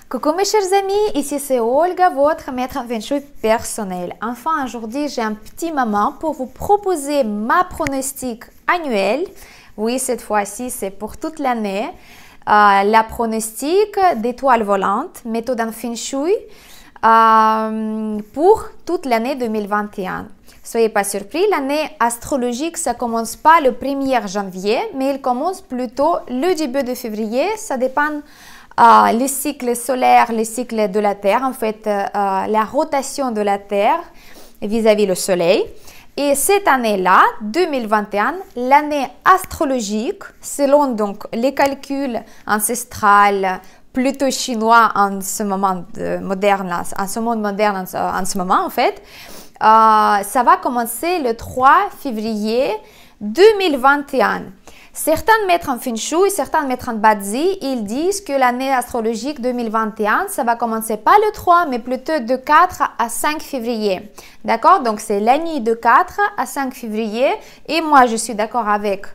Coucou mes chers amis, ici c'est Olga, votre maître en Feng Shui personnel. Enfin, aujourd'hui, j'ai un petit moment pour vous proposer ma pronostic annuel. Oui, cette fois-ci, c'est pour toute l'année. La pronostic d'étoiles volantes, méthode en Feng Shui, pour toute l'année 2021. Soyez pas surpris, l'année astrologique, ça commence pas le 1er janvier, mais il commence plutôt le début de février. Ça dépend les cycles solaires, les cycles de la Terre, en fait, la rotation de la Terre vis-à-vis le Soleil. Et cette année-là, 2021, l'année astrologique, selon donc les calculs ancestrales, plutôt chinois en ce moment moderne, en ce monde moderne, en ce moment en fait, ça va commencer le 3 février 2021. Certains maîtres en Feng Shui, certains maîtres en Bazi, ils disent que l'année astrologique 2021, ça va commencer pas le 3, mais plutôt de 4 à 5 février. D'accord? Donc, c'est la nuit de 4 à 5 février. Et moi, je suis d'accord avec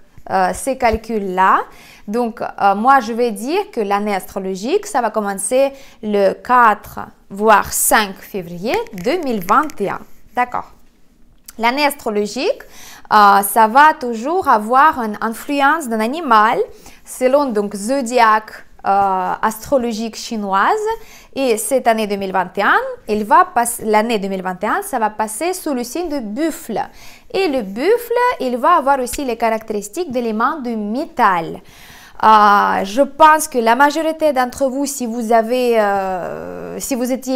ces calculs-là. Donc, moi, je vais dire que l'année astrologique, ça va commencer le 4, voire 5 février 2021. D'accord? L'année astrologique, ça va toujours avoir une influence d'un animal selon donc zodiaque astrologique chinoise. Et cette année 2021, l'année 2021, ça va passer sous le signe de buffle. Et le buffle, il va avoir aussi les caractéristiques d'éléments de métal. Je pense que la majorité d'entre vous, si vous étiez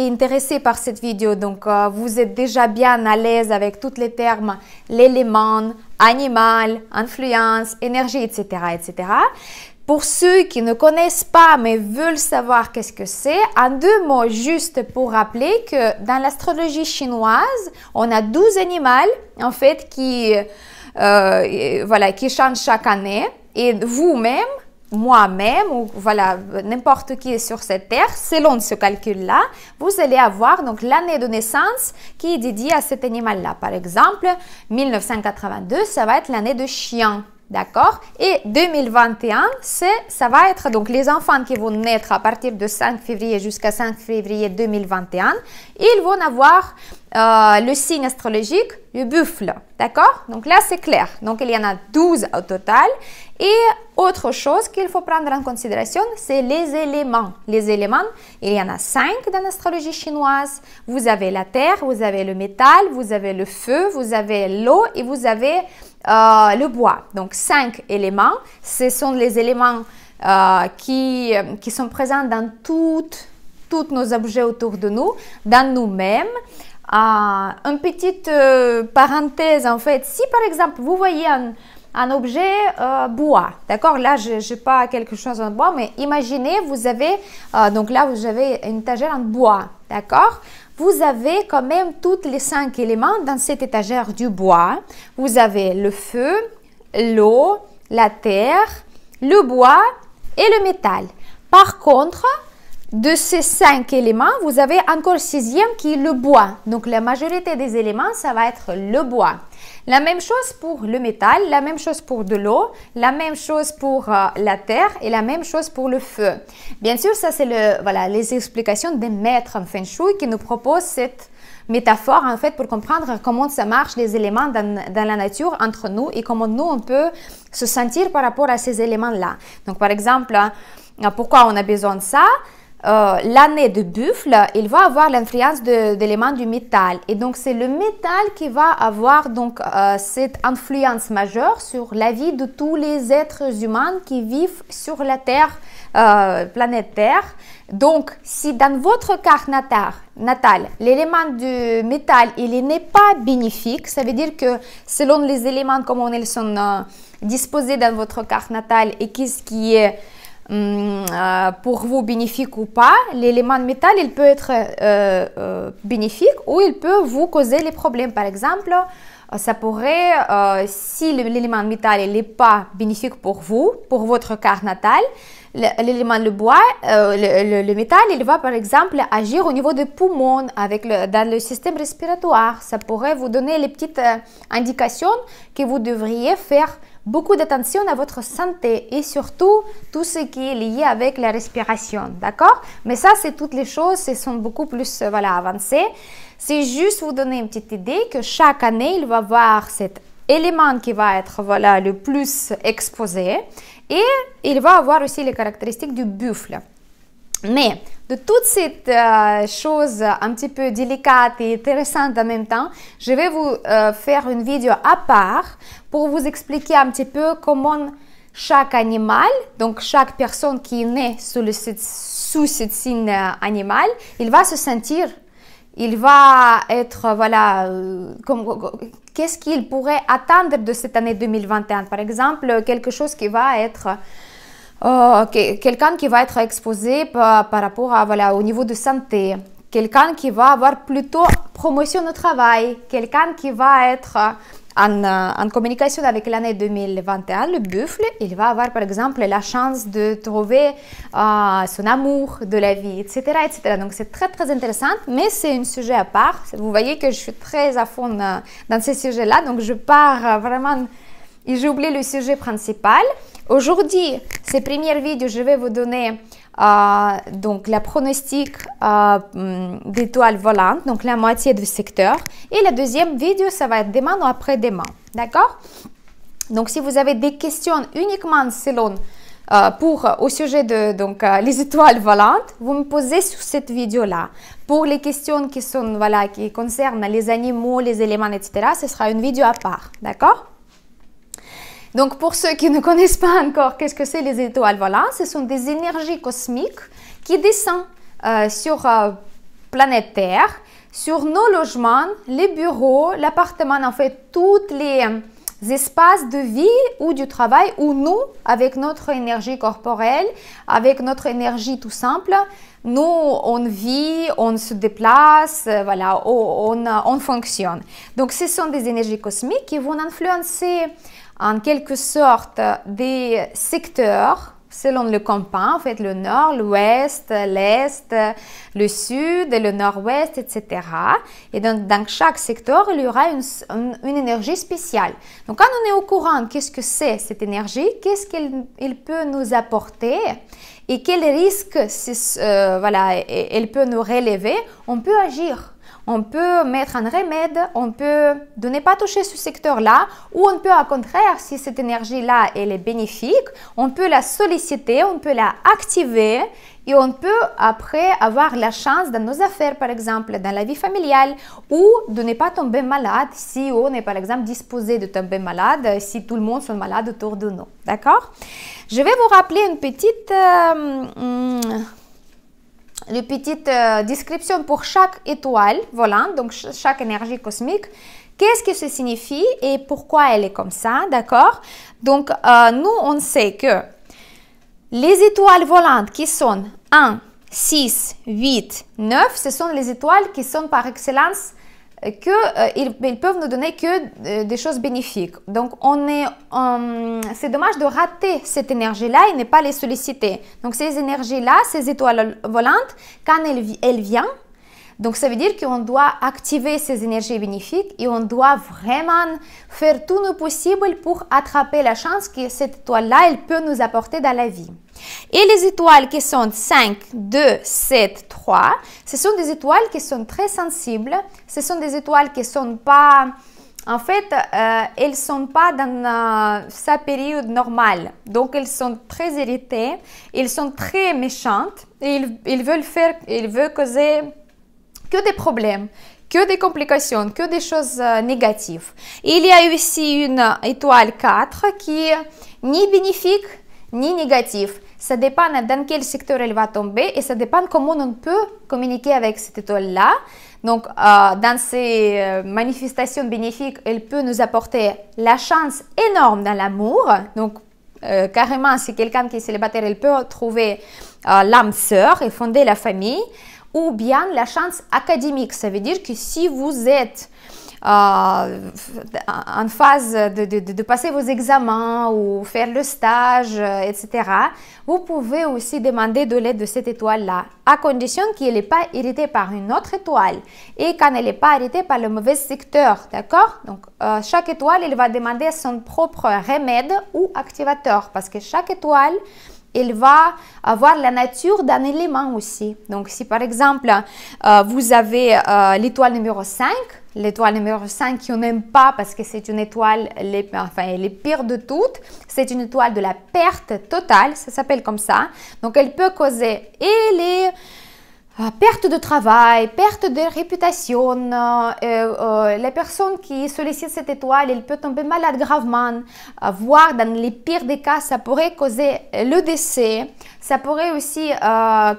intéressé par cette vidéo, donc vous êtes déjà bien à l'aise avec tous les termes, l'élément, animal, influence, énergie, etc., etc. Pour ceux qui ne connaissent pas mais veulent savoir qu'est-ce que c'est, en 2 mots juste pour rappeler que dans l'astrologie chinoise, on a 12 animaux en fait qui changent chaque année et vous-même, moi-même ou voilà n'importe qui sur cette terre, selon ce calcul-là, vous allez avoir donc l'année de naissance qui est dédiée à cet animal-là. Par exemple, 1982, ça va être l'année de chien. D'accord? Et 2021, ça va être donc les enfants qui vont naître à partir de 5 février jusqu'à 5 février 2021. Ils vont avoir le signe astrologique, le buffle. D'accord? Donc là, c'est clair. Donc, il y en a 12 au total. Et autre chose qu'il faut prendre en considération, c'est les éléments. Les éléments, il y en a 5 dans l'astrologie chinoise. Vous avez la terre, vous avez le métal, vous avez le feu, vous avez l'eau et vous avez le bois. Donc 5 éléments, ce sont les éléments qui sont présents dans tous nos objets autour de nous, dans nous-mêmes. Une petite parenthèse en fait, si par exemple vous voyez un objet bois, d'accord, là je n'ai pas quelque chose en bois, mais imaginez vous avez, donc là vous avez une étagère en bois, d'accord. Vous avez quand même tous les 5 éléments dans cette étagère du bois. Vous avez le feu, l'eau, la terre, le bois et le métal. Par contre, de ces 5 éléments, vous avez encore le 6e qui est le bois. Donc, la majorité des éléments, ça va être le bois. La même chose pour le métal, la même chose pour de l'eau, la même chose pour la terre et la même chose pour le feu. Bien sûr, ça c'est les explications des maîtres en Feng Shui qui nous proposent cette métaphore en fait pour comprendre comment ça marche les éléments dans la nature entre nous et comment nous on peut se sentir par rapport à ces éléments-là. Donc par exemple, pourquoi on a besoin de ça? L'année de buffle, il va avoir l'influence d'éléments du métal et donc c'est le métal qui va avoir donc cette influence majeure sur la vie de tous les êtres humains qui vivent sur la Terre, planète Terre. Donc si dans votre carte natale, l'élément du métal il n'est pas bénéfique, ça veut dire que selon les éléments comment ils sont disposés dans votre carte natale et qu'est-ce qui est pour vous bénéfique ou pas, l'élément métal il peut être bénéfique ou il peut vous causer les problèmes. Par exemple, ça pourrait, si l'élément métal n'est pas bénéfique pour vous, pour votre carte natale, l'élément le bois, le métal, il va par exemple agir au niveau des poumons dans le système respiratoire. Ça pourrait vous donner les petites indications que vous devriez faire beaucoup d'attention à votre santé et surtout tout ce qui est lié avec la respiration, d'accord? Mais ça, c'est toutes les choses, elles sont beaucoup plus avancées. C'est juste vous donner une petite idée que chaque année, il va y avoir cet élément qui va être le plus exposé et il va avoir aussi les caractéristiques du buffle. Mais de toutes ces choses un petit peu délicates et intéressantes en même temps, je vais vous faire une vidéo à part pour vous expliquer un petit peu comment chaque animal, donc chaque personne qui est née sous ce signe animal, il va se sentir, il va être, qu'est-ce qu'il pourrait attendre de cette année 2021. Par exemple, quelque chose qui va être quelqu'un qui va être exposé par rapport à, au niveau de santé, quelqu'un qui va avoir plutôt promotion au travail, quelqu'un qui va être en communication avec l'année 2021, le buffle, il va avoir par exemple la chance de trouver son amour de la vie, etc. etc. Donc c'est très très intéressant, mais c'est un sujet à part. Vous voyez que je suis très à fond dans ces sujets-là, donc je pars vraiment et j'ai oublié le sujet principal. Aujourd'hui, ces premières vidéos, je vais vous donner donc la pronostic d'étoiles volantes, donc la moitié du secteur. Et la deuxième vidéo, ça va être demain ou après-demain, d'accord? Donc, si vous avez des questions uniquement selon au sujet de les étoiles volantes, vous me posez sur cette vidéo-là. Pour les questions qui sont qui concernent les animaux, les éléments, etc., ce sera une vidéo à part, d'accord? Donc, pour ceux qui ne connaissent pas encore qu'est-ce que c'est les étoiles volantes, ce sont des énergies cosmiques qui descendent sur planète Terre, sur nos logements, les bureaux, l'appartement, en fait, tous les espaces de vie ou du travail où nous, avec notre énergie corporelle, avec notre énergie tout simple, nous, on vit, on se déplace, on fonctionne. Donc, ce sont des énergies cosmiques qui vont influencer en quelque sorte des secteurs selon le campagne, en fait le nord, l'ouest, l'est, le sud, le nord-ouest, etc. Et donc dans chaque secteur, il y aura une énergie spéciale. Donc quand on est au courant, qu'est-ce que c'est cette énergie, qu'est-ce qu'elle peut nous apporter et quels risques elle peut nous relever, on peut agir. On peut mettre un remède, on peut ne pas toucher ce secteur-là, ou on peut au contraire, si cette énergie-là elle est bénéfique, on peut la solliciter, on peut la activer et on peut après avoir la chance dans nos affaires, par exemple, dans la vie familiale, ou de ne pas tomber malade si on est par exemple disposé de tomber malade, si tout le monde est malade autour de nous. D'accord? Je vais vous rappeler une petite description pour chaque étoile volante, donc chaque énergie cosmique. Qu'est-ce que ça signifie et pourquoi elle est comme ça, d'accord? Donc, nous, on sait que les étoiles volantes qui sont 1, 6, 8, 9, ce sont les étoiles qui sont par excellence ils peuvent nous donner que des choses bénéfiques. Donc, c'est dommage de rater cette énergie-là et ne pas les solliciter. Donc, ces énergies-là, ces étoiles volantes, quand elles viennent, donc ça veut dire qu'on doit activer ces énergies bénéfiques et on doit vraiment faire tout le possible pour attraper la chance que cette étoile-là, elle peut nous apporter dans la vie. Et les étoiles qui sont 5, 2, 7, 3, ce sont des étoiles qui sont très sensibles. Ce sont des étoiles qui ne sont pas... En fait, elles ne sont pas dans sa période normale. Donc, elles sont très irritées, elles sont très méchantes et ils veulent causer que des problèmes, que des complications, que des choses négatives. Et il y a aussi une étoile 4 qui est ni bénéfique ni négative. Ça dépend dans quel secteur elle va tomber et ça dépend comment on peut communiquer avec cette étoile-là. Donc, dans ces manifestations bénéfiques, elle peut nous apporter la chance énorme dans l'amour. Donc, carrément, si quelqu'un qui est célibataire, elle peut trouver l'âme sœur et fonder la famille. Ou bien la chance académique, ça veut dire que si vous êtes en phase de passer vos examens ou faire le stage, etc., vous pouvez aussi demander de l'aide de cette étoile-là, à condition qu'elle n'est pas irritée par une autre étoile et quand elle n'est pas irritée par le mauvais secteur, d'accord? Donc, chaque étoile, elle va demander son propre remède ou activateur parce que chaque étoile, il va avoir la nature d'un élément aussi. Donc, si par exemple, vous avez l'étoile numéro 5 qu'on n'aime pas parce que c'est une étoile, elle est pire de toutes, c'est une étoile de la perte totale, ça s'appelle comme ça. Donc, elle peut causer et les perte de travail, perte de réputation, les personnes qui sollicitent cette étoile, elles peuvent tomber malade gravement, voire dans les pires des cas, ça pourrait causer le décès, ça pourrait aussi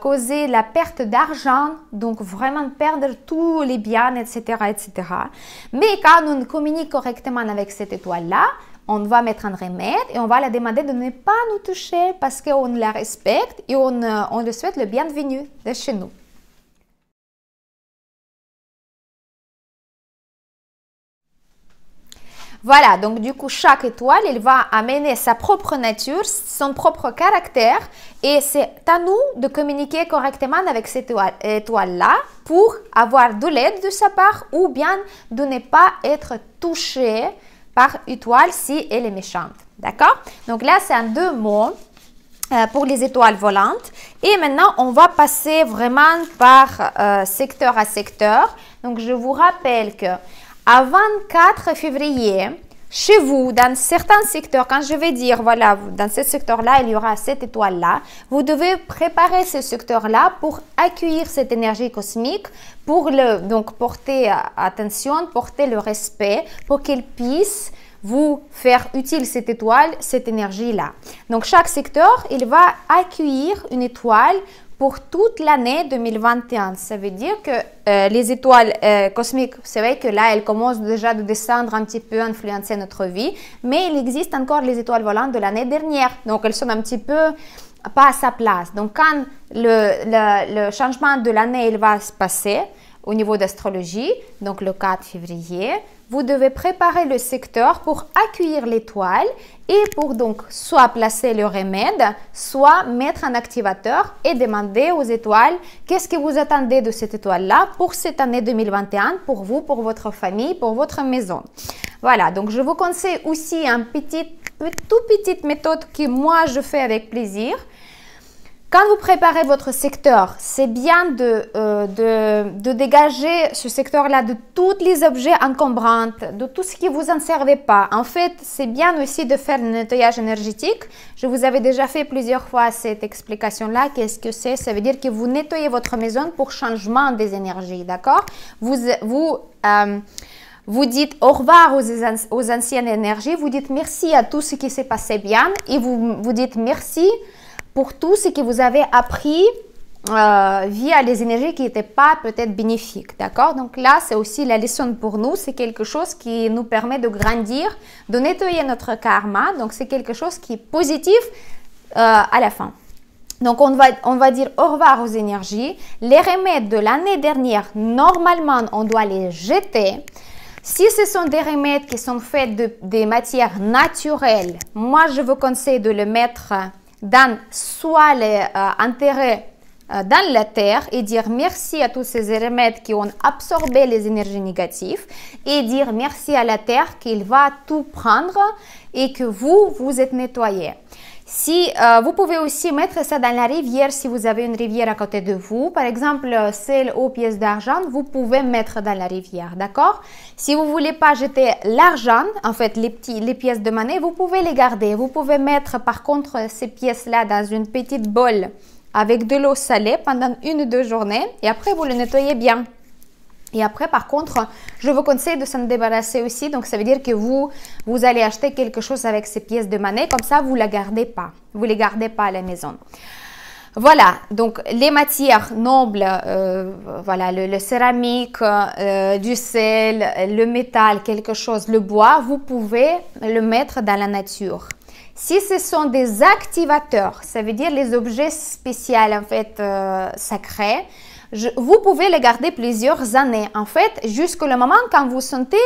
causer la perte d'argent, donc vraiment perdre tous les biens, etc., etc. Mais quand on communique correctement avec cette étoile-là, on va mettre un remède et on va la demander de ne pas nous toucher parce qu'on la respecte et on lui souhaite le bienvenu de chez nous. Voilà, donc du coup, chaque étoile, elle va amener sa propre nature, son propre caractère et c'est à nous de communiquer correctement avec cette étoile-là pour avoir de l'aide de sa part ou bien de ne pas être touché par étoile si elle est méchante. D'accord? Donc là, c'est en 2 mots pour les étoiles volantes. Et maintenant, on va passer vraiment par secteur à secteur. Donc, je vous rappelle que à 24 février, chez vous, dans certains secteurs, quand je vais dire, voilà, dans ce secteur-là, il y aura cette étoile-là, vous devez préparer ce secteur-là pour accueillir cette énergie cosmique, pour donc porter attention, porter le respect, pour qu'elle puisse vous faire utile cette étoile, cette énergie-là. Donc, chaque secteur, il va accueillir une étoile pour toute l'année 2021. Ça veut dire que les étoiles cosmiques, c'est vrai que là, elles commencent déjà de descendre un petit peu, influencer notre vie, mais il existe encore les étoiles volantes de l'année dernière. Donc, elles sont un petit peu pas à sa place. Donc, quand le changement de l'année, il va se passer au niveau d'astrologie, donc le 4 février, vous devez préparer le secteur pour accueillir l'étoile et pour donc soit placer le remède, soit mettre un activateur et demander aux étoiles qu'est-ce que vous attendez de cette étoile-là pour cette année 2021, pour vous, pour votre famille, pour votre maison. Voilà, donc je vous conseille aussi une toute petite méthode que moi je fais avec plaisir. Quand vous préparez votre secteur, c'est bien de dégager ce secteur-là de tous les objets encombrants, de tout ce qui vous en servait pas. En fait, c'est bien aussi de faire le nettoyage énergétique. Je vous avais déjà fait plusieurs fois cette explication-là. Qu'est-ce que c'est? Ça veut dire que vous nettoyez votre maison pour changement des énergies, d'accord? Vous dites au revoir aux anciennes énergies, vous dites merci à tout ce qui s'est passé bien et vous dites merci pour tout ce que vous avez appris via les énergies qui n'étaient pas peut-être bénéfiques, d'accord? Donc là, c'est aussi la leçon pour nous, c'est quelque chose qui nous permet de grandir, de nettoyer notre karma, donc c'est quelque chose qui est positif à la fin. Donc on va dire au revoir aux énergies. Les remèdes de l'année dernière, normalement, on doit les jeter. Si ce sont des remèdes qui sont faits de matières naturelles, moi je vous conseille de le mettre dans soit les enterrer dans la terre et dire merci à tous ces remèdes qui ont absorbé les énergies négatives et dire merci à la terre qu'il va tout prendre et que vous êtes nettoyé. Si vous pouvez aussi mettre ça dans la rivière si vous avez une rivière à côté de vous, par exemple celle aux pièces d'argent, vous pouvez mettre dans la rivière, d'accord? Si vous voulez pas jeter l'argent, en fait les pièces de monnaie, vous pouvez les garder. Vous pouvez mettre par contre ces pièces-là dans une petite bol avec de l'eau salée pendant 1 ou 2 journées et après vous le nettoyez bien. Et après, par contre, je vous conseille de s'en débarrasser aussi. Donc, ça veut dire que vous allez acheter quelque chose avec ces pièces de monnaie. Comme ça, vous ne la gardez pas. Vous ne les gardez pas à la maison. Voilà. Donc, les matières nobles, voilà, le céramique, du sel, le métal, quelque chose, le bois, vous pouvez le mettre dans la nature. Si ce sont des activateurs, ça veut dire les objets spéciaux, en fait, sacrés, vous pouvez les garder plusieurs années. En fait, jusqu'au moment quand vous sentez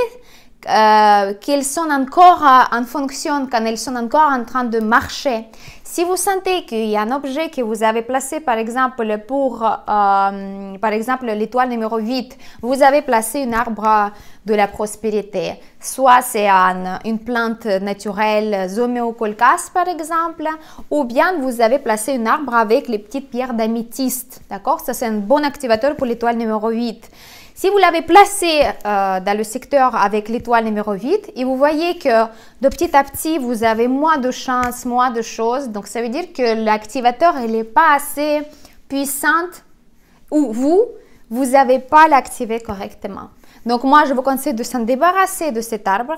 qu'elles sont encore en fonction, quand elles sont encore en train de marcher. Si vous sentez qu'il y a un objet que vous avez placé, par exemple, pour, par exemple, l'étoile numéro 8, vous avez placé un arbre de la prospérité. Soit c'est une plante naturelle Zomeo-Colchas, par exemple, ou bien vous avez placé un arbre avec les petites pierres d'améthyste. D'accord? Ça, c'est un bon activateur pour l'étoile numéro 8. Si vous l'avez placé dans le secteur avec l'étoile numéro 8 et vous voyez que de petit à petit, vous avez moins de chances, moins de choses, donc ça veut dire que l'activateur n'est pas assez puissant ou vous n'avez pas l'activé correctement. Donc moi, je vous conseille de s'en débarrasser de cet arbre.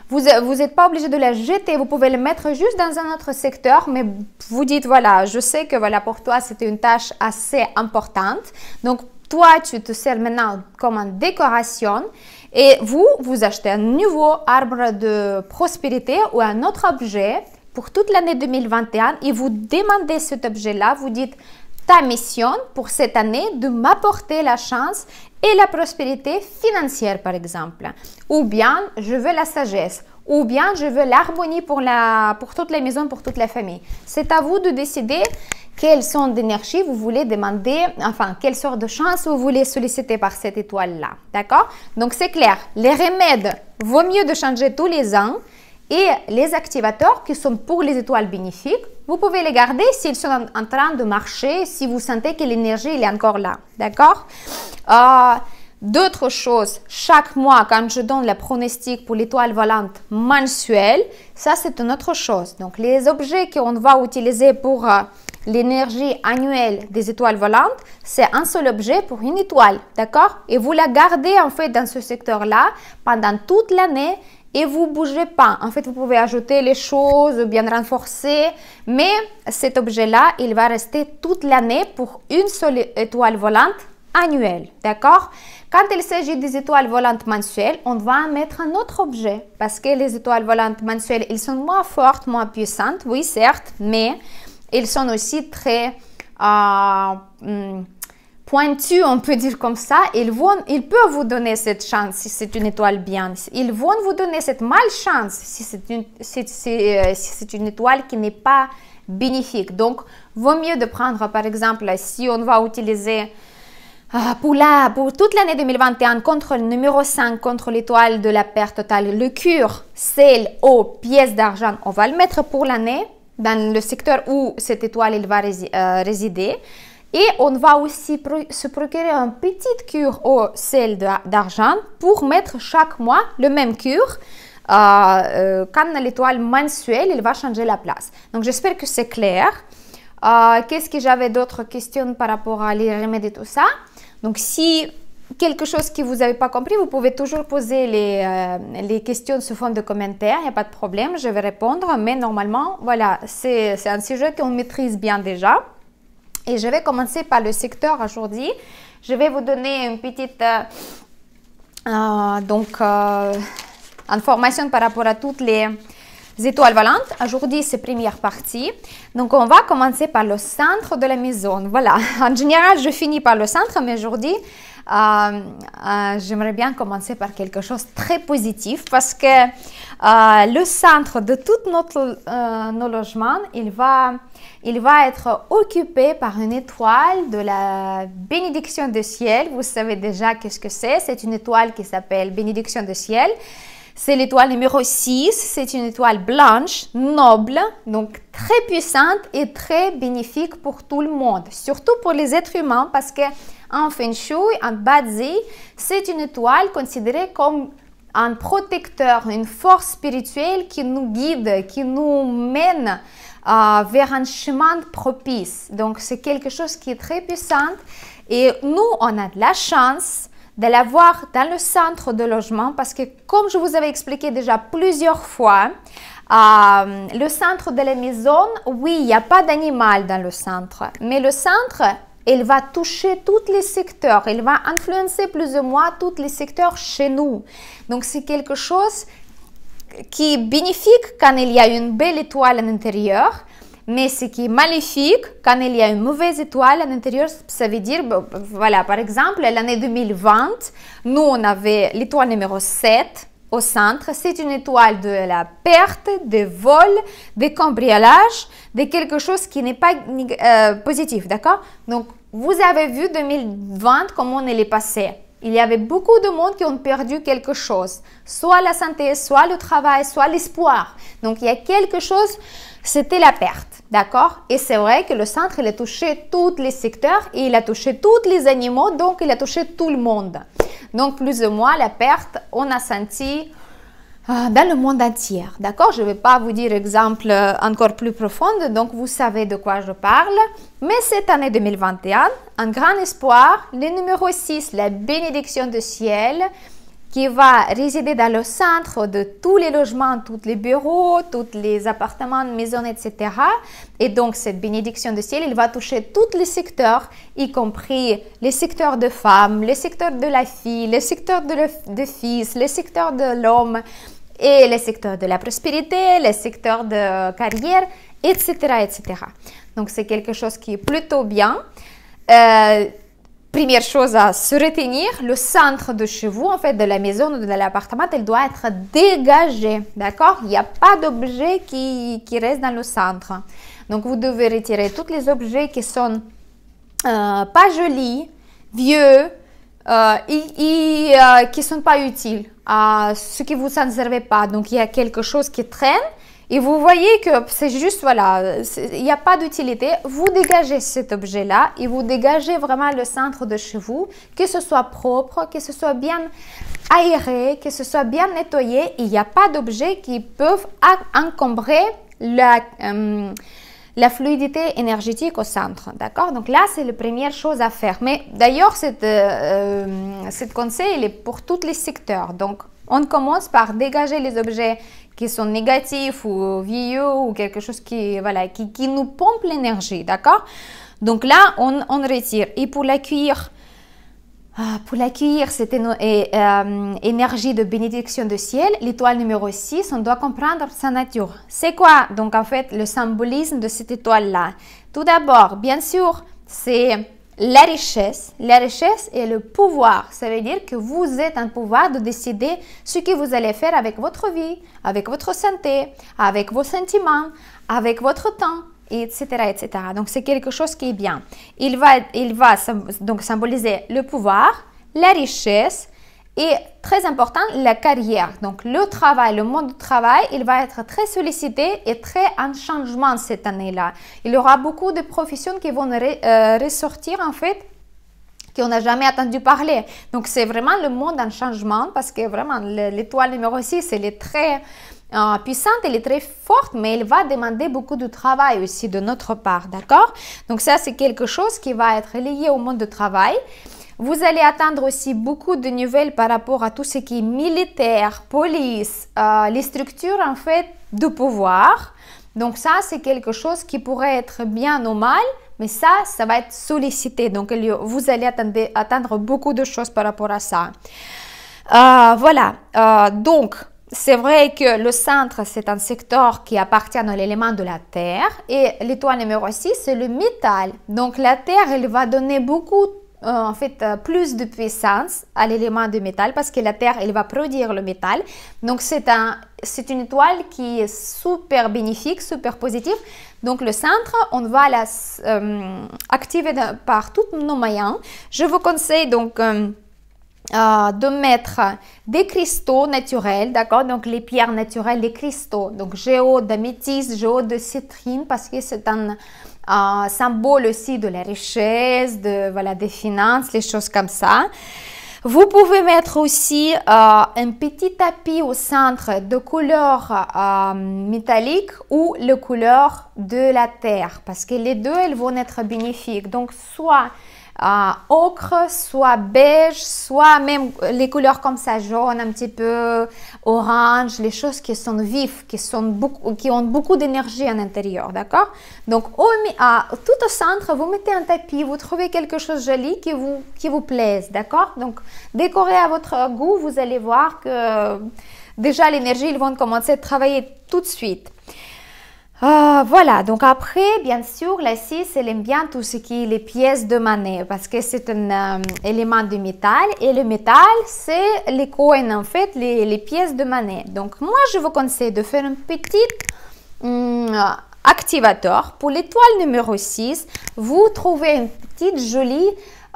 Vous n'êtes pas obligé de le jeter, vous pouvez le mettre juste dans un autre secteur, mais vous dites, voilà, je sais que voilà, pour toi, c'était une tâche assez importante. Donc, toi, tu te sers maintenant comme une décoration et vous achetez un nouveau arbre de prospérité ou un autre objet pour toute l'année 2021 et vous demandez cet objet-là, vous dites ta mission pour cette année de m'apporter la chance et la prospérité financière par exemple. Ou bien je veux la sagesse. Ou bien je veux l'harmonie pour toute la maison, pour toute la famille. C'est à vous de décider quelles sont d'énergie vous voulez demander, enfin, quelle sorte de chance vous voulez solliciter par cette étoile-là. D'accord? Donc, c'est clair. Les remèdes, vaut mieux de changer tous les ans. Et les activateurs qui sont pour les étoiles bénéfiques, vous pouvez les garder s'ils sont en train de marcher, si vous sentez que l'énergie est encore là. D'accord? D'autres choses, chaque mois, quand je donne le pronostic pour l'étoile volante mensuelle, ça c'est une autre chose. Donc, les objets qu'on va utiliser pour l'énergie annuelle des étoiles volantes, c'est un seul objet pour une étoile, d'accord? Et vous la gardez en fait dans ce secteur-là pendant toute l'année et vous ne bougez pas. En fait, vous pouvez ajouter les choses, bien renforcer, mais cet objet-là, il va rester toute l'année pour une seule étoile volante annuelle, d'accord? Quand il s'agit des étoiles volantes mensuelles, on va mettre un autre objet parce que les étoiles volantes mensuelles, elles sont moins fortes, moins puissantes, oui certes, mais elles sont aussi très pointues, on peut dire comme ça. Ils peuvent vous donner cette chance si c'est une étoile bien. Ils vont vous donner cette malchance si c'est une étoile qui n'est pas bénéfique. Donc, vaut mieux de prendre par exemple, si on va utiliser pour toute l'année 2021, contre le numéro 5, contre l'étoile de la perte totale, le cure, sel, eau, pièce d'argent, on va le mettre pour l'année dans le secteur où cette étoile il va résider. Et on va aussi se procurer une petite cure au sel d'argent pour mettre chaque mois le même cure. Quand l'étoile mensuelle, il va changer la place. Donc, j'espère que c'est clair. Qu'est-ce que j'avais d'autres questions par rapport à les remèdes et tout ça? Donc, si quelque chose que vous n'avez pas compris, vous pouvez toujours poser les questions sous forme de commentaires. Il n'y a pas de problème, je vais répondre. Mais normalement, voilà, c'est un sujet qu'on maîtrise bien déjà. Et je vais commencer par le secteur aujourd'hui. Je vais vous donner une petite information par rapport à toutes les étoiles volantes. Aujourd'hui, c'est première partie. Donc, on va commencer par le centre de la maison. Voilà, en général, je finis par le centre, mais aujourd'hui, j'aimerais bien commencer par quelque chose de très positif parce que le centre de tous nos logements, il va être occupé par une étoile de la bénédiction du ciel. Vous savez déjà qu'est-ce que c'est. C'est une étoile qui s'appelle bénédiction du ciel. C'est l'étoile numéro 6, c'est une étoile blanche, noble, donc très puissante et très bénéfique pour tout le monde, surtout pour les êtres humains parce qu'en Feng Shui, en Bazi, c'est une étoile considérée comme un protecteur, une force spirituelle qui nous guide, qui nous mène vers un chemin propice. Donc, c'est quelque chose qui est très puissant et nous, on a de la chance de l'avoir dans le centre de logement parce que comme je vous avais expliqué déjà plusieurs fois, le centre de la maison, oui, il n'y a pas d'animal dans le centre, mais le centre, il va toucher tous les secteurs, il va influencer plus ou moins tous les secteurs chez nous. Donc, c'est quelque chose qui est bénéfique quand il y a une belle étoile à l'intérieur, Mais ce qui est maléfique, quand il y a une mauvaise étoile à l'intérieur, ça veut dire, voilà, par exemple, l'année 2020, nous, on avait l'étoile numéro 7 au centre. C'est une étoile de la perte, de vol, de cambriolage, de quelque chose qui n'est pas positif, d'accord? Donc, vous avez vu 2020, comment elle est passée. Il y avait beaucoup de monde qui ont perdu quelque chose, soit la santé, soit le travail, soit l'espoir. Donc, il y a quelque chose, c'était la perte, d'accord? Et c'est vrai que le centre, il a touché tous les secteurs et il a touché tous les animaux, donc il a touché tout le monde. Donc, plus ou moins, la perte, on a senti dans le monde entier, d'accord? Je ne vais pas vous dire exemple encore plus profond, donc vous savez de quoi je parle. Mais cette année 2021, un grand espoir, le numéro 6, la bénédiction du ciel, qui va résider dans le centre de tous les logements, tous les bureaux, tous les appartements, maisons, etc. Et donc, cette bénédiction du ciel, il va toucher tous les secteurs, y compris les secteurs de femmes, les secteurs de la fille, les secteurs de fils, les secteurs de l'homme, et les secteurs de la prospérité, les secteurs de carrière, etc., etc. Donc, c'est quelque chose qui est plutôt bien. Première chose à se retenir, le centre de chez vous, en fait, de la maison ou de l'appartement, elle doit être dégagée, d'accord? Il n'y a pas d'objet qui reste dans le centre. Donc, vous devez retirer tous les objets qui sont pas jolis, vieux, et qui ne sont pas utiles, ceux qui vous en servez pas. Donc, il y a quelque chose qui traîne et vous voyez que c'est juste, voilà, il n'y a pas d'utilité. Vous dégagez cet objet-là et vous dégagez vraiment le centre de chez vous, que ce soit propre, que ce soit bien aéré, que ce soit bien nettoyé. Il n'y a pas d'objets qui peuvent encombrer la fluidité énergétique au centre, d'accord? Donc là, c'est la première chose à faire. Mais d'ailleurs, cette conseil, il est pour tous les secteurs. Donc, on commence par dégager les objets qui sont négatifs ou vieux ou quelque chose qui nous pompe l'énergie, d'accord? Donc là, on retire. Et pour l'accueillir, cette énergie de bénédiction du ciel, l'étoile numéro 6, on doit comprendre sa nature. C'est quoi donc en fait le symbolisme de cette étoile-là? Tout d'abord, bien sûr, c'est la richesse. La richesse et le pouvoir. Ça veut dire que vous êtes en pouvoir de décider ce que vous allez faire avec votre vie, avec votre santé, avec vos sentiments, avec votre temps, etc., etc. Donc, c'est quelque chose qui est bien. Il va donc symboliser le pouvoir, la richesse et, très important, la carrière. Donc, le travail, le monde du travail, il va être très sollicité et très en changement cette année-là. Il y aura beaucoup de professions qui vont ressortir, en fait, qu'on n'a jamais entendu parler. Donc, c'est vraiment le monde en changement parce que vraiment, l'étoile numéro 6, elle est très puissante, elle est très forte, mais elle va demander beaucoup de travail aussi de notre part, d'accord? Donc, ça, c'est quelque chose qui va être lié au monde du travail. Vous allez attendre aussi beaucoup de nouvelles par rapport à tout ce qui est militaire, police, les structures en fait de pouvoir. Donc ça, c'est quelque chose qui pourrait être bien ou mal, mais ça va être sollicité. Donc vous allez attendre beaucoup de choses par rapport à ça. Voilà, donc c'est vrai que le centre, c'est un secteur qui appartient à l'élément de la terre et l'étoile numéro 6, c'est le métal. Donc la terre, elle va donner beaucoup en fait plus de puissance à l'élément de métal parce que la terre elle va produire le métal. Donc c'est une étoile qui est super bénéfique, super positive. Donc le centre, on va la activer par tous nos moyens. Je vous conseille donc de mettre des cristaux naturels, d'accord? Donc les pierres naturelles, les cristaux, donc géode d'améthyste, géode de citrine parce que c'est un symbole aussi de la richesse, des finances, les choses comme ça. Vous pouvez mettre aussi un petit tapis au centre de couleur métallique ou le couleur de la terre parce que les deux, elles vont être bénéfiques. Donc, soit ocre, soit beige, soit même les couleurs comme ça, jaune, un petit peu orange, les choses qui sont vives, qui ont beaucoup d'énergie à l'intérieur, d'accord? Donc, tout au centre, vous mettez un tapis, vous trouvez quelque chose de joli qui vous plaise, d'accord? Donc, décorez à votre goût, vous allez voir que déjà l'énergie, ils vont commencer à travailler tout de suite. Voilà, donc après, bien sûr, la 6, elle aime bien tout ce qui est les pièces de monnaie parce que c'est un élément de métal et le métal, c'est les coins, en fait, les pièces de monnaie. Donc, moi, je vous conseille de faire un petit activateur. Pour l'étoile numéro 6, vous trouvez une petite jolie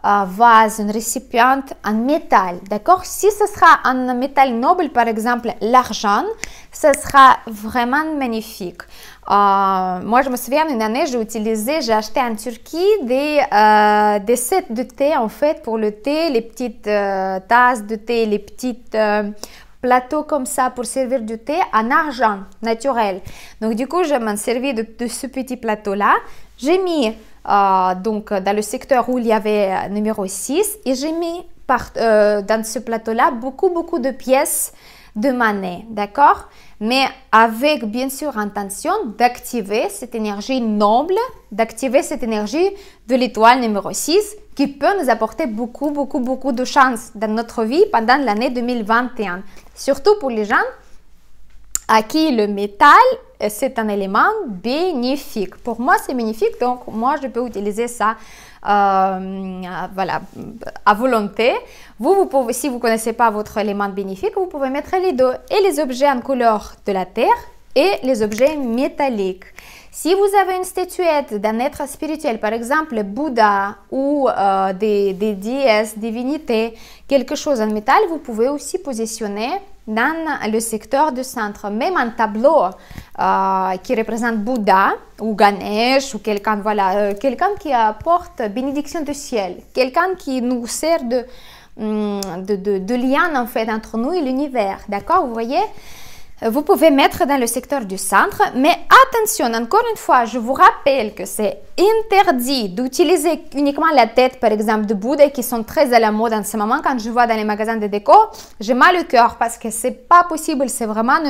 vase, une récipiente en métal, d'accord? Si ce sera en métal noble, par exemple l'argent, ce sera vraiment magnifique. Moi, je me souviens, une année, j'ai acheté en Turquie des sets de thé, en fait, pour le thé, les petites tasses de thé, les petites plateaux comme ça pour servir du thé en argent naturel. Donc, du coup, je m'en servis de ce petit plateau-là. J'ai mis donc dans le secteur où il y avait numéro 6 et j'ai mis dans ce plateau-là beaucoup de pièces de monnaie, d'accord? Mais avec bien sûr intention d'activer cette énergie noble, d'activer cette énergie de l'étoile numéro 6 qui peut nous apporter beaucoup de chance dans notre vie pendant l'année 2021. Surtout pour les gens à qui le métal, c'est un élément bénéfique. Pour moi, c'est magnifique, donc moi, je peux utiliser ça voilà, à volonté. Vous pouvez, si vous ne connaissez pas votre élément bénéfique, vous pouvez mettre les deux, et les objets en couleur de la terre et les objets métalliques. Si vous avez une statuette d'un être spirituel, par exemple Bouddha ou des déesses, divinités, quelque chose en métal, vous pouvez aussi positionner dans le secteur du centre. Même un tableau qui représente Bouddha ou Ganesh ou quelqu'un, voilà, quelqu'un qui apporte bénédiction du ciel, quelqu'un qui nous sert de lien en fait entre nous et l'univers, d'accord, vous voyez? Vous pouvez mettre dans le secteur du centre, mais attention, encore une fois, je vous rappelle que c'est interdit d'utiliser uniquement la tête, par exemple, de Bouddha, qui sont très à la mode en ce moment. Quand je vois dans les magasins de déco, j'ai mal au cœur parce que c'est pas possible, c'est vraiment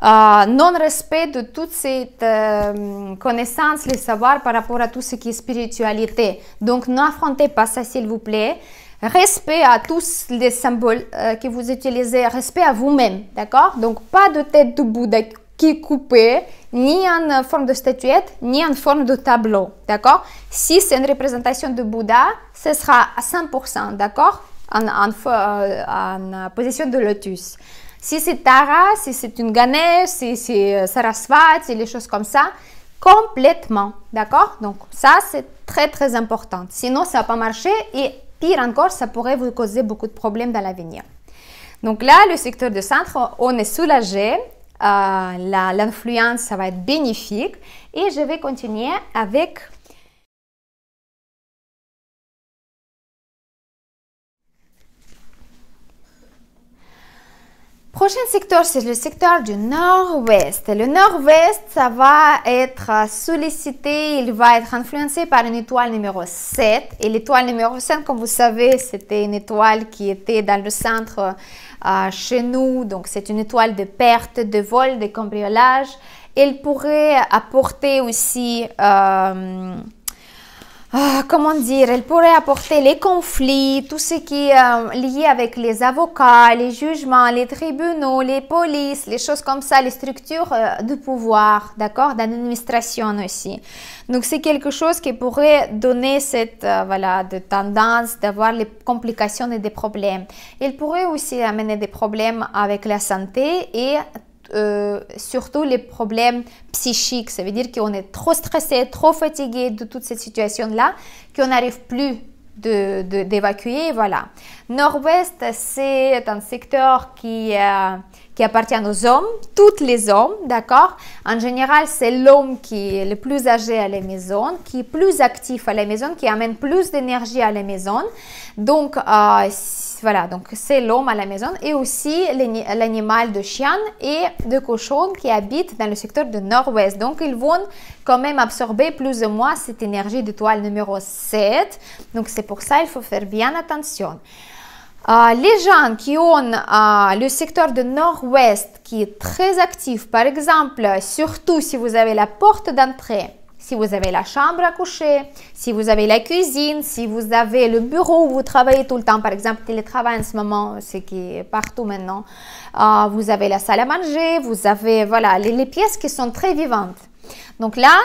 un non-respect de toute cette connaissance, les savoirs par rapport à tout ce qui est spiritualité. Donc, n'affrontez pas ça, s'il vous plaît. Respect à tous les symboles que vous utilisez, respect à vous-même, d'accord? Donc, pas de tête de Bouddha qui est coupée, ni en forme de statuette, ni en forme de tableau, d'accord? Si c'est une représentation de Bouddha, ce sera à 100%, d'accord? En position de lotus. Si c'est Tara, si c'est une Ganesh, si c'est Saraswati, les choses comme ça, complètement, d'accord? Donc, ça, c'est très important. Sinon, ça ne va pas marcher et pire encore, ça pourrait vous causer beaucoup de problèmes dans l'avenir. Donc là, le secteur de centre, on est soulagé. L'influence, ça va être bénéfique. Et je vais continuer avec prochain secteur, c'est le secteur du nord-ouest. Le nord-ouest, ça va être sollicité, il va être influencé par une étoile numéro 7. Et l'étoile numéro 7, comme vous savez, c'était une étoile qui était dans le centre chez nous. Donc, c'est une étoile de perte, de vol, de cambriolage. Elle pourrait apporter aussi... comment dire, elle pourrait apporter les conflits, tout ce qui est lié avec les avocats, les jugements, les tribunaux, les polices, les choses comme ça, les structures de pouvoir, d'accord, d'administration aussi. Donc, c'est quelque chose qui pourrait donner cette, voilà, de tendance d'avoir les complications et des problèmes. Il pourrait aussi amener des problèmes avec la santé et surtout les problèmes psychiques, ça veut dire qu'on est trop stressé, trop fatigué de toute cette situation-là, qu'on n'arrive plus d'évacuer, voilà. Nord-Ouest, c'est un secteur qui appartient aux hommes, tous les hommes, d'accord? En général, c'est l'homme qui est le plus âgé à la maison, qui est plus actif à la maison, qui amène plus d'énergie à la maison. Donc, voilà, donc c'est l'homme à la maison et aussi l'animal de chien et de cochon qui habitent dans le secteur du nord-ouest. Donc, ils vont quand même absorber plus ou moins cette énergie d'étoile numéro 7. Donc, c'est pour ça qu'il faut faire bien attention. Les gens qui ont le secteur du nord-ouest qui est très actif, par exemple, surtout si vous avez la porte d'entrée, si vous avez la chambre à coucher, si vous avez la cuisine, si vous avez le bureau où vous travaillez tout le temps, par exemple, télétravail en ce moment, c'est qui est partout maintenant, vous avez la salle à manger, vous avez, voilà, les pièces qui sont très vivantes. Donc là,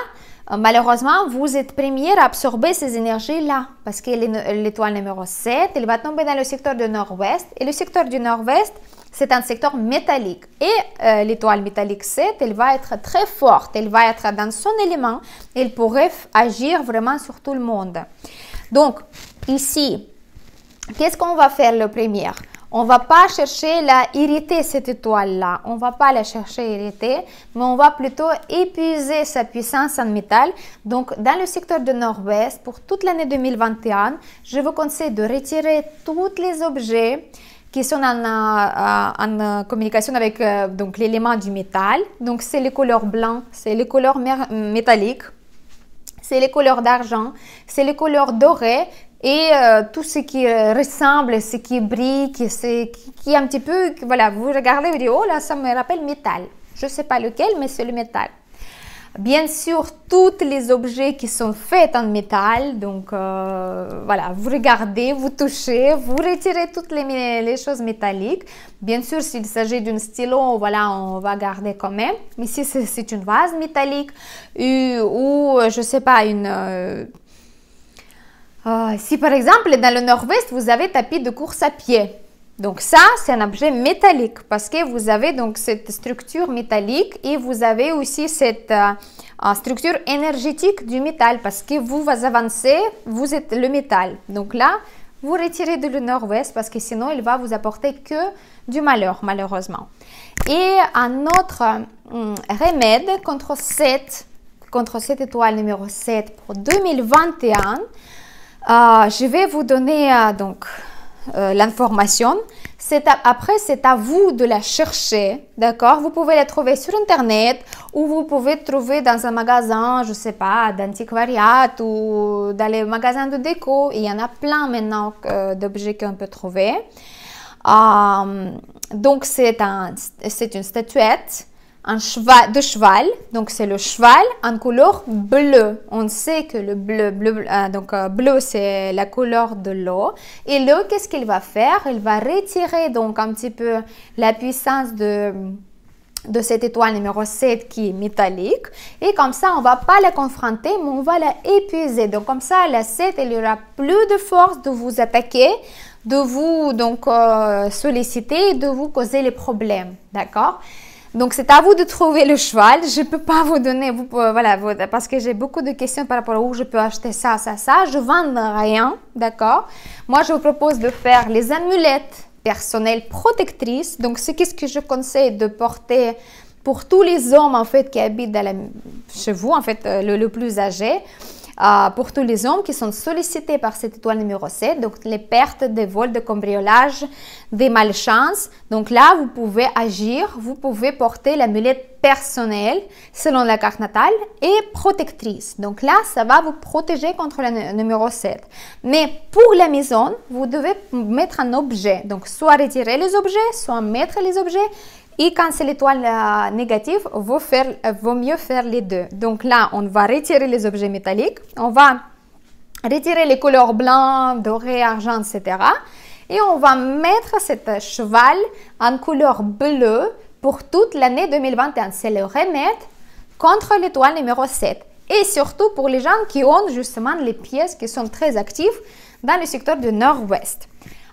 malheureusement, vous êtes premier à absorber ces énergies-là parce que l'étoile numéro 7, elle va tomber dans le secteur du nord-ouest et le secteur du nord-ouest, c'est un secteur métallique et l'étoile métallique 7, elle va être très forte, elle va être dans son élément, elle pourrait agir vraiment sur tout le monde. Donc, ici, qu'est-ce qu'on va faire le premier? On ne va pas chercher à irriter cette étoile-là, on ne va pas la chercher à irriter, mais on va plutôt épuiser sa puissance en métal. Donc, dans le secteur du nord-ouest, pour toute l'année 2021, je vous conseille de retirer tous les objets qui sont en communication avec donc l'élément du métal. Donc, c'est les couleurs blancs, c'est les couleurs métalliques, c'est les couleurs d'argent, c'est les couleurs dorées et tout ce qui ressemble, ce qui brille, qui est un petit peu, voilà, vous regardez, vous dites, oh là, ça me rappelle métal. Je ne sais pas lequel, mais c'est le métal. Bien sûr, tous les objets qui sont faits en métal, donc voilà, vous regardez, vous touchez, vous retirez toutes les choses métalliques. Bien sûr, s'il s'agit d'un stylo, voilà, on va garder quand même. Mais si c'est une vase métallique ou je ne sais pas, si par exemple, dans le nord-ouest, vous avez tapis de course à pied. Donc ça, c'est un objet métallique parce que vous avez donc cette structure métallique et vous avez aussi cette structure énergétique du métal parce que vous avancez, vous êtes le métal. Donc là, vous retirez de le nord-ouest parce que sinon, il va vous apporter que du malheur, malheureusement. Et un autre remède contre cette étoile numéro 7 pour 2021, je vais vous donner donc l'information. Après, c'est à vous de la chercher, d'accord? Vous pouvez la trouver sur Internet ou vous pouvez trouver dans un magasin, je ne sais pas, d'antiquariat ou dans les magasins de déco. Il y en a plein maintenant d'objets qu'on peut trouver. Donc, c'est une statuette de cheval, donc c'est le cheval en couleur bleue. On sait que le bleu c'est la couleur de l'eau. Et l'eau, qu'est-ce qu'il va faire? Il va retirer donc un petit peu la puissance de cette étoile numéro 7 qui est métallique. Et comme ça, on ne va pas la confronter, mais on va la épuiser. Donc comme ça, la 7, elle n'aura plus de force de vous attaquer, de vous donc solliciter et de vous causer les problèmes. D'accord? Donc, c'est à vous de trouver le cheval. Je ne peux pas vous donner, voilà, parce que j'ai beaucoup de questions par rapport à où je peux acheter ça. Je ne vends rien, d'accord? Moi, je vous propose de faire les amulettes personnelles protectrices. Donc, c'est qu'est-ce que je conseille de porter pour tous les hommes, en fait, qui habitent chez vous, en fait, le plus âgé. Pour tous les hommes qui sont sollicités par cette étoile numéro 7, donc les pertes, des vols, de cambriolage, des malchances. Donc là, vous pouvez agir, vous pouvez porter l'amulette personnelle selon la carte natale et protectrice. Donc là, ça va vous protéger contre le numéro 7. Mais pour la maison, vous devez mettre un objet. Donc soit retirer les objets, soit mettre les objets. Et quand c'est l'étoile négative, vaut mieux faire les deux. Donc là, on va retirer les objets métalliques. On va retirer les couleurs blanc, doré, argent, etc. Et on va mettre cet cheval en couleur bleue pour toute l'année 2021. C'est le remède contre l'étoile numéro 7. Et surtout pour les gens qui ont justement les pièces qui sont très actives dans le secteur du nord-ouest.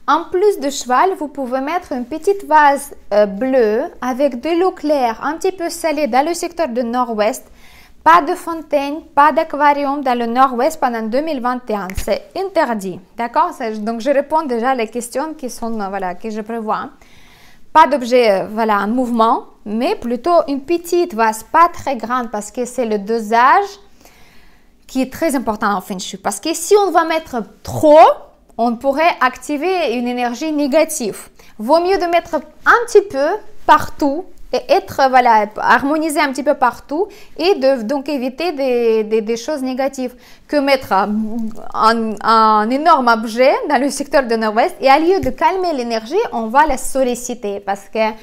En plus de cheval, vous pouvez mettre une petite vase bleue avec de l'eau claire, un petit peu salée dans le secteur du nord-ouest. Pas de fontaine, pas d'aquarium dans le nord-ouest pendant 2021. C'est interdit. D'accord? Donc, je réponds déjà à les questions qui sont, voilà, que je prévois. Pas d'objet voilà, en mouvement, mais plutôt une petite vase, pas très grande parce que c'est le dosage qui est très important en feng shui. Parce que si on va mettre trop, on pourrait activer une énergie négative. Vaut mieux de mettre un petit peu partout et être, voilà, harmonisé un petit peu partout et donc éviter des choses négatives que mettre un énorme objet dans le secteur du nord-ouest et au lieu de calmer l'énergie, on va la solliciter parce que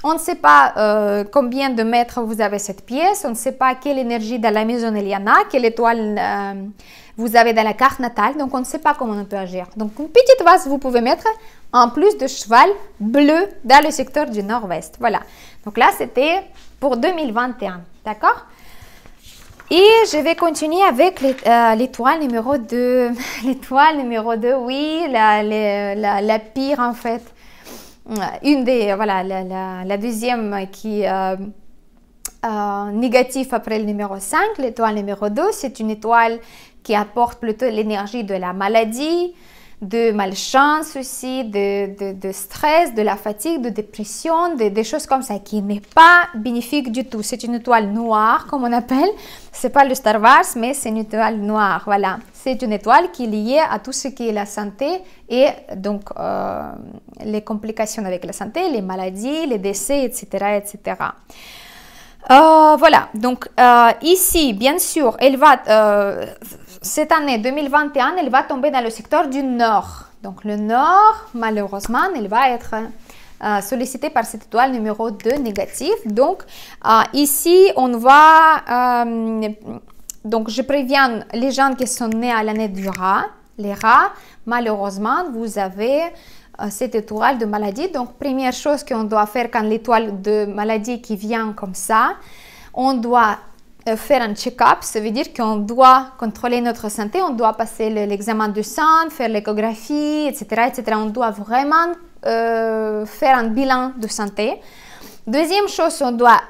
on ne sait pas combien de mètres vous avez cette pièce, on ne sait pas quelle énergie dans la maison il y en a, quelle étoile vous avez dans la carte natale, donc on ne sait pas comment on peut agir. Donc une petite vase vous pouvez mettre en plus de cheval bleu dans le secteur du nord-ouest. Voilà, donc là c'était pour 2021, d'accord? Et je vais continuer avec l'étoile numéro 2. L'étoile numéro 2, oui, la pire en fait. Une des, voilà, la deuxième qui est négative après le numéro 5. L'étoile numéro 2, c'est une étoile qui apporte plutôt l'énergie de la maladie, de malchance aussi, de stress, de la fatigue, de dépression, des choses comme ça, qui n'est pas bénéfique du tout. C'est une étoile noire, comme on appelle. C'est pas le Star Wars, mais c'est une étoile noire, voilà. C'est une étoile qui est liée à tout ce qui est la santé et donc les complications avec la santé, les maladies, les décès, etc., etc. Voilà, donc ici, bien sûr, elle va, cette année 2021, elle va tomber dans le secteur du Nord. Donc le Nord, malheureusement, elle va être sollicitée par cette étoile numéro 2 négative. Donc ici, on va, donc je préviens les gens qui sont nés à l'année du rat. Les rats, malheureusement, vous avez cette étoile de maladie. Donc, première chose qu'on doit faire quand l'étoile de maladie qui vient comme ça, on doit faire un check-up. Ça veut dire qu'on doit contrôler notre santé, on doit passer l'examen du sang, faire l'échographie, etc., etc. On doit vraiment faire un bilan de santé. Deuxième chose, on doit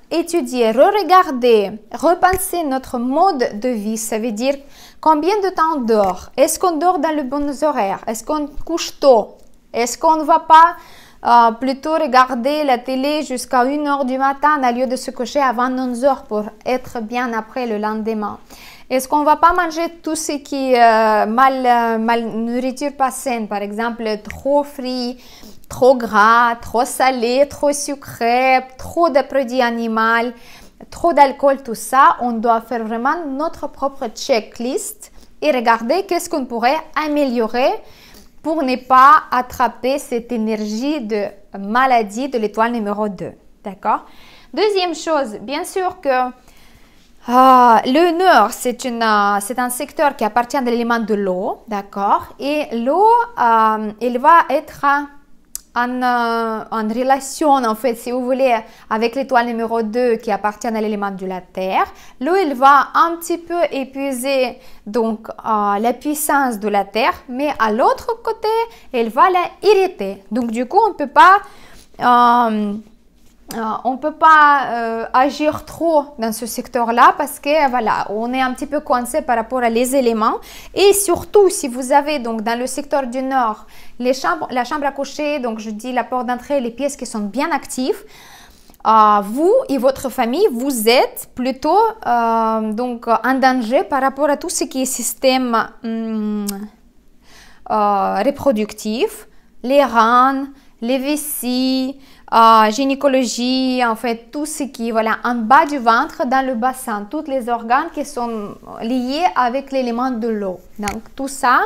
étudier, re-regarder, repenser notre mode de vie. Ça veut dire combien de temps on dort? Est-ce qu'on dort dans les bons horaires? Est-ce qu'on couche tôt? Est-ce qu'on ne va pas plutôt regarder la télé jusqu'à 1h du matin au lieu de se coucher avant 11h pour être bien après le lendemain? Est-ce qu'on ne va pas manger tout ce qui est mal nourriture pas saine, par exemple trop frit, trop gras, trop salé, trop sucré, trop de produits animaux, trop d'alcool, tout ça? On doit faire vraiment notre propre checklist et regarder qu'est-ce qu'on pourrait améliorer pour ne pas attraper cette énergie de maladie de l'étoile numéro 2. D'accord? Deuxième chose, bien sûr que le Nord, c'est un secteur qui appartient à l'élément de l'eau. D'accord? Et l'eau, elle va être en relation, en fait, si vous voulez, avec l'étoile numéro 2 qui appartient à l'élément de la terre. L'eau, elle va un petit peu épuiser donc la puissance de la terre, mais à l'autre côté, elle va la irriter. Donc, du coup, on peut pas agir trop dans ce secteur-là parce que voilà, on est un petit peu coincé par rapport à les éléments. Et surtout, si vous avez donc dans le secteur du Nord la chambre à coucher, donc je dis la porte d'entrée, les pièces qui sont bien actives, vous et votre famille, vous êtes plutôt donc en danger par rapport à tout ce qui est système reproductif, les reins, les vessies, gynécologie, en fait, tout ce qui est voilà, en bas du ventre, dans le bassin, tous les organes qui sont liés avec l'élément de l'eau. Donc, tout ça,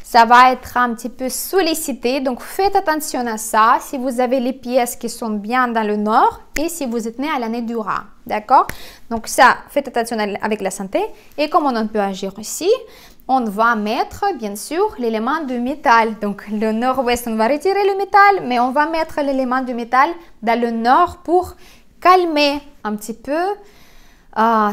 ça va être un petit peu sollicité. Donc, faites attention à ça si vous avez les pièces qui sont bien dans le Nord et si vous êtes né à l'année du rat. D'accord? Donc, ça, faites attention avec la santé. Et comment on peut agir aussi? On va mettre, bien sûr, l'élément du métal. Donc, le nord-ouest, on va retirer le métal, mais on va mettre l'élément du métal dans le nord pour calmer un petit peu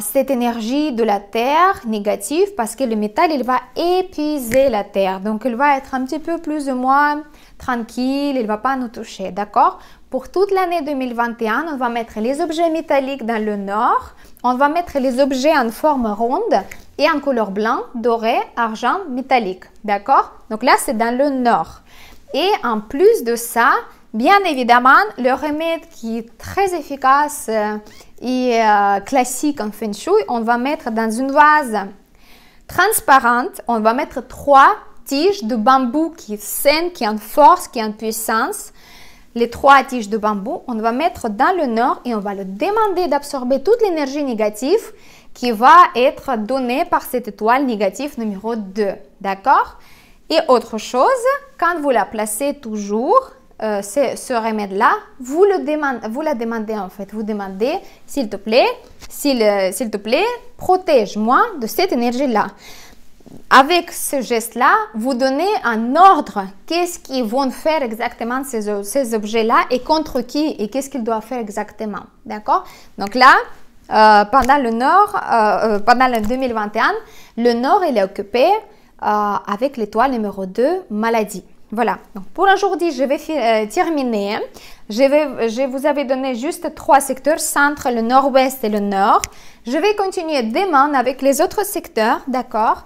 cette énergie de la terre négative parce que le métal, il va épuiser la terre. Donc, il va être un petit peu plus ou moins tranquille, il ne va pas nous toucher, d'accord? Pour toute l'année 2021, on va mettre les objets métalliques dans le nord, on va mettre les objets en forme ronde et en couleur blanc, doré, argent, métallique, d'accord? Donc là, c'est dans le nord. Et en plus de ça, bien évidemment, le remède qui est très efficace et classique en Feng Shui, on va mettre dans une vase transparente, on va mettre 3 tiges de bambou qui est saine, qui est en force, qui est en puissance. Les 3 tiges de bambou, on va mettre dans le nord et on va le demander d'absorber toute l'énergie négative qui va être donnée par cette étoile négative numéro 2. D'accord? Et autre chose, quand vous la placez toujours, ce remède-là, vous la demandez en fait. Vous demandez, s'il te plaît, protège-moi de cette énergie-là. Avec ce geste-là, vous donnez un ordre. Qu'est-ce qu'ils vont faire exactement ces objets-là et contre qui et qu'est-ce qu'ils doivent faire exactement. D'accord? Donc là, pendant le Nord, pendant le 2021, le Nord il est occupé avec l'étoile numéro 2, maladie. Voilà, donc pour aujourd'hui, je vais terminer. Je vous avais donné juste 3 secteurs, centre, le nord-ouest et le nord. Je vais continuer demain avec les autres secteurs, d'accord?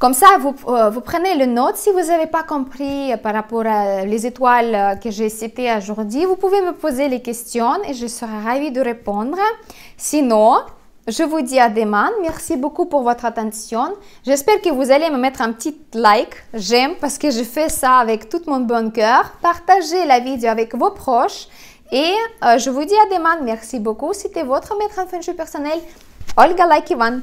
Comme ça, vous prenez le note. Si vous n'avez pas compris par rapport à les étoiles que j'ai citées aujourd'hui, vous pouvez me poser les questions et je serai ravie de répondre. Sinon, je vous dis à demain. Merci beaucoup pour votre attention. J'espère que vous allez me mettre un petit like, j'aime, parce que je fais ça avec tout mon bon cœur. Partagez la vidéo avec vos proches et je vous dis à demain. Merci beaucoup. C'était votre maître en feng shui personnel, Olga Like Ivan.